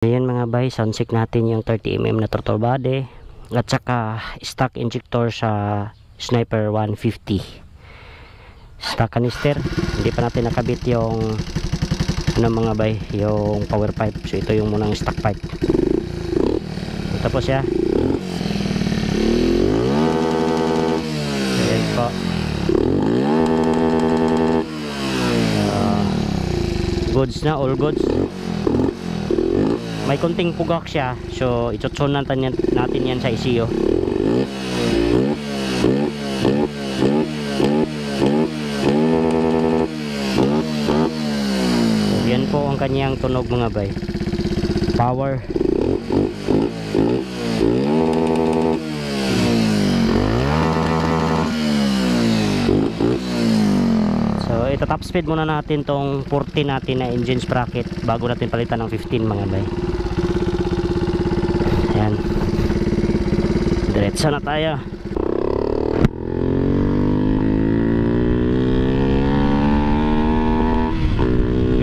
Ayan mga bay, sound check natin yung 30mm na throttle body at saka stock injector sa Sniper 150 stock canister. Hindi pa natin nakabit yung ano mga bay, yung power pipe. So ito yung munang stock pipe. Tapos siya. Ayan po. Goods na, all goods. May konting pugak siya, so itutsun natin yan sa ECU. So, yan po ang kanyang tunog mga bay. Power. So ito, top speed muna natin tong 40 natin na engine sprocket bago natin palitan ng 15 mga bay. Ayan, diretso na tayo.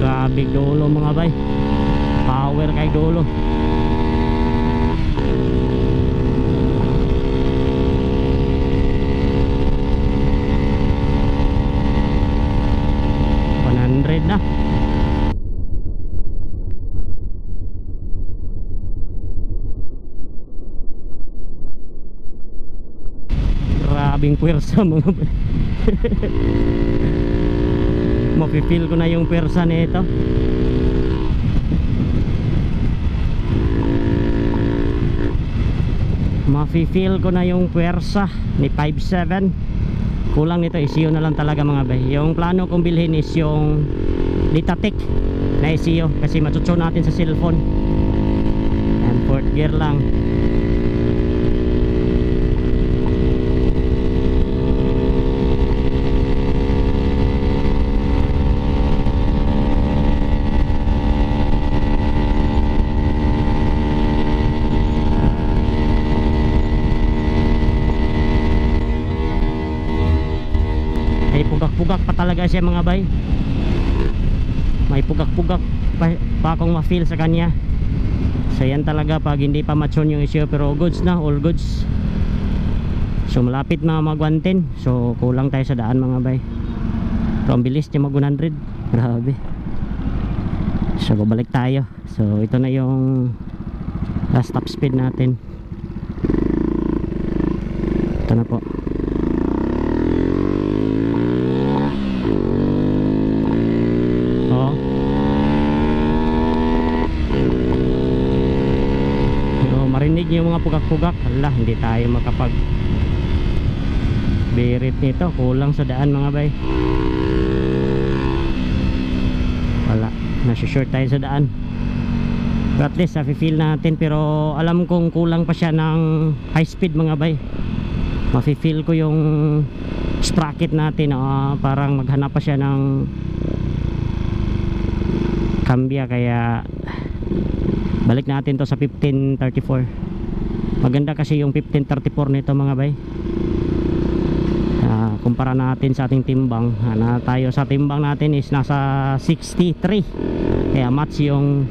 Grabe dulo mga bay, power kay dulo. Na grabing puwersa mga mapipil ko na yung puwersa nito. Mapipil ko na yung puwersa ni 5.7. kulang nito ECU na lang talaga mga bay. Yung plano kong bilhin is yung Litatek na ECU kasi matutuyo natin sa cellphone. And fourth gear lang. Ay pugak-pugak pa talaga siya mga bay. May pugak-pugak pa akong ma-feel sa kanya. So yan talaga pag hindi pa mature yung ECU, pero goods na, all goods. So malapit na mag-110. So kulang tayo sa daan mga bay. Pero ang bilis niya mag-100. Grabe. So babalik tayo. So ito na yung last top speed natin. Ito na po. Marinig yung mga pugak-pugak. Hala, hindi tayo makapag birit nito, kulang sa daan mga bay. Wala, nasi-short tayo sa daan. But at least nafe-feel natin, pero alam kong kulang pa siya ng high speed mga bay. Mafe-feel ko yung sprocket natin, parang maghanap pa siya ng cambia, kaya balik natin to sa 1534. Maganda kasi yung 1534 nito mga bay. Kumpara natin sa ating timbang, na tayo sa timbang natin is nasa 63, kaya match yung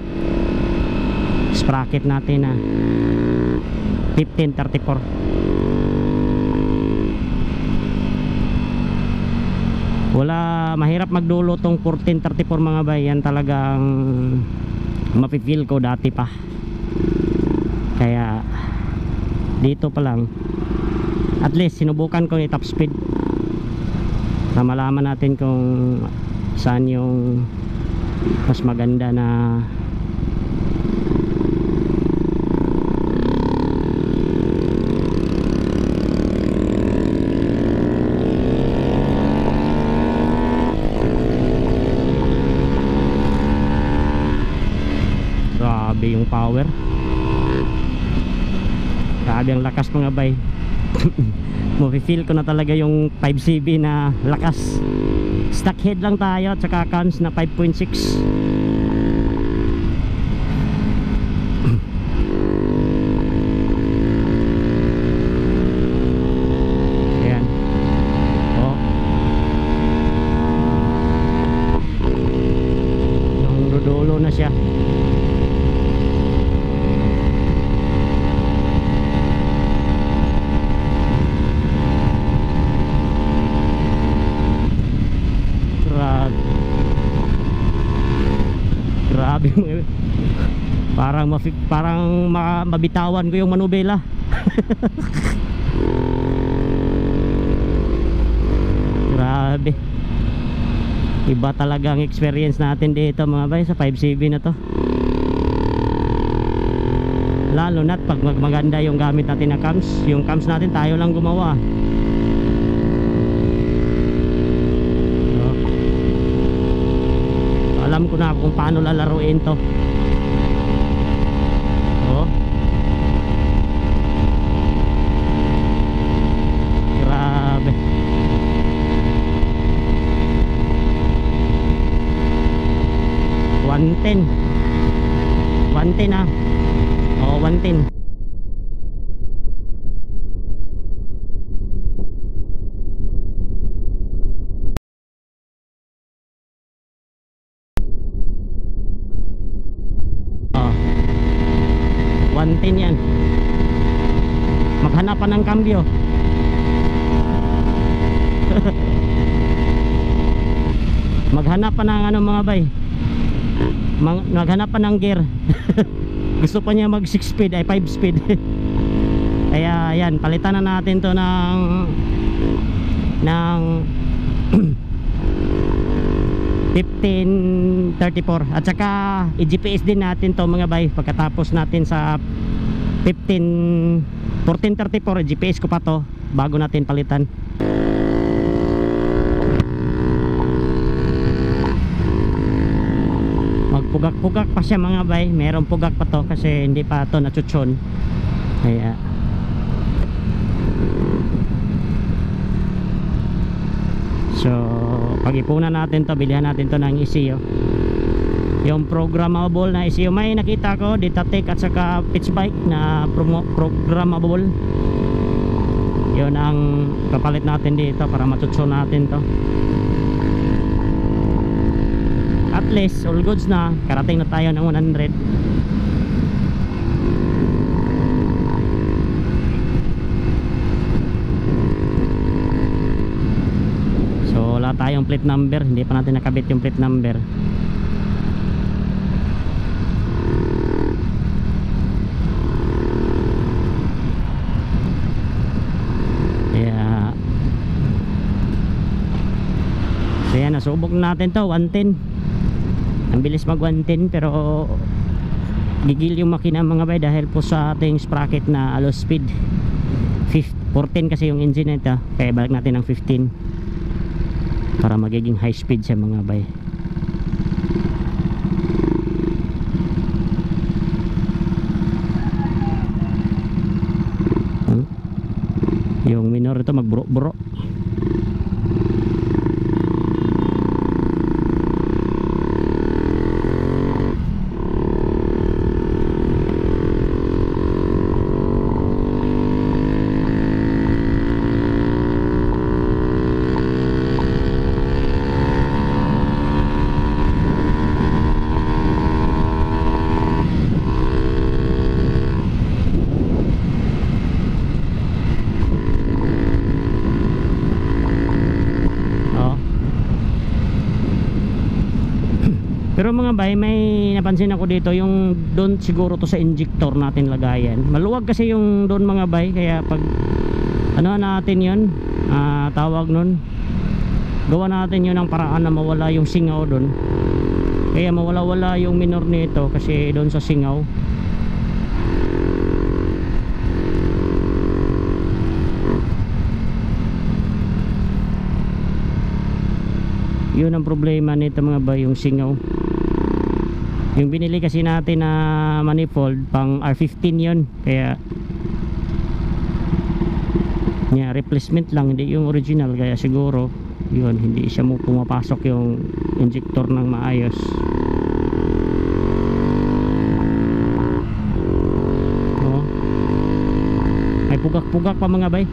sprocket natin na 1534. Wala, mahirap magdulo tong 1434 mga bay. Yan talagang mapipil ko dati pa, kaya dito pa lang at least sinubukan ko yung top speed na malaman natin kung saan yung mas maganda na yung power. Grabe ang lakas mga bay. Mafe-feel ko na talaga yung 5CB na lakas. Stock head lang tayo at saka cans na 5.6. Ayan. Oh. Yung dudulo na siya. Parang mabitawan ko yung manubela. Grabe. Iba talaga ang experience natin dito mga bay sa 5CV na to. Lalo na't pag maganda yung gamit natin na cams. Yung cams natin tayo lang gumawa. So, alam ko na kung paano lalaruin to. Oh. Grabe. 110 ah. Oo, 110. Oh, 110 yan. Maghanap pa ng kambyo. Maghanap pa ng ano mga bay, maghanap pa ng gear. Gusto pa niya mag 6 speed ay 5 speed. Kaya yan, palitan na natin to ng 1534 at saka i-GPS din natin to mga bay. Pagkatapos natin sa 1434 i-GPS ko pa to bago natin palitan. Magpugak-pugak pa siya mga bay. Merong pugak pa to kasi hindi pa to nachuchon. Kaya so pag-ipunan natin to, bilihan natin to ng ECU. Yung programmable na ECU, may nakita ko Ditatek at saka pitch bike na programmable. Yun ang kapalit natin dito para machuchon natin to. At least all goods na, karating na tayo ng 100. So wala tayong plate number, hindi pa natin nakabit yung plate number. Kaya so yan, nasubok na natin to, 110. Ang bilis mag 110 pero gigil yung makina mga bay dahil po sa ating sprocket na low speed. 14 kasi yung engine nito, kaya balik natin ng 15 para magiging high speed siya mga bay. Yung minor ito magburo-buro. Pero mga bay, may napansin ako dito yung doon siguro to sa injector natin lagayan. Maluwag kasi yung doon mga bay, kaya pag ano natin yun, tawag nun, gawa natin yun ng paraan na mawala yung singaw doon. Kaya mawala-wala yung minor nito kasi doon sa singaw. Yun ang problema nito mga bay, yung singaw. Yung binili kasi natin na manifold pang R15 yun, kaya replacement lang, hindi yung original. Kaya siguro yun, hindi siya mo pumapasok yung injector ng maayos. May pugak-pugak pa mga bay.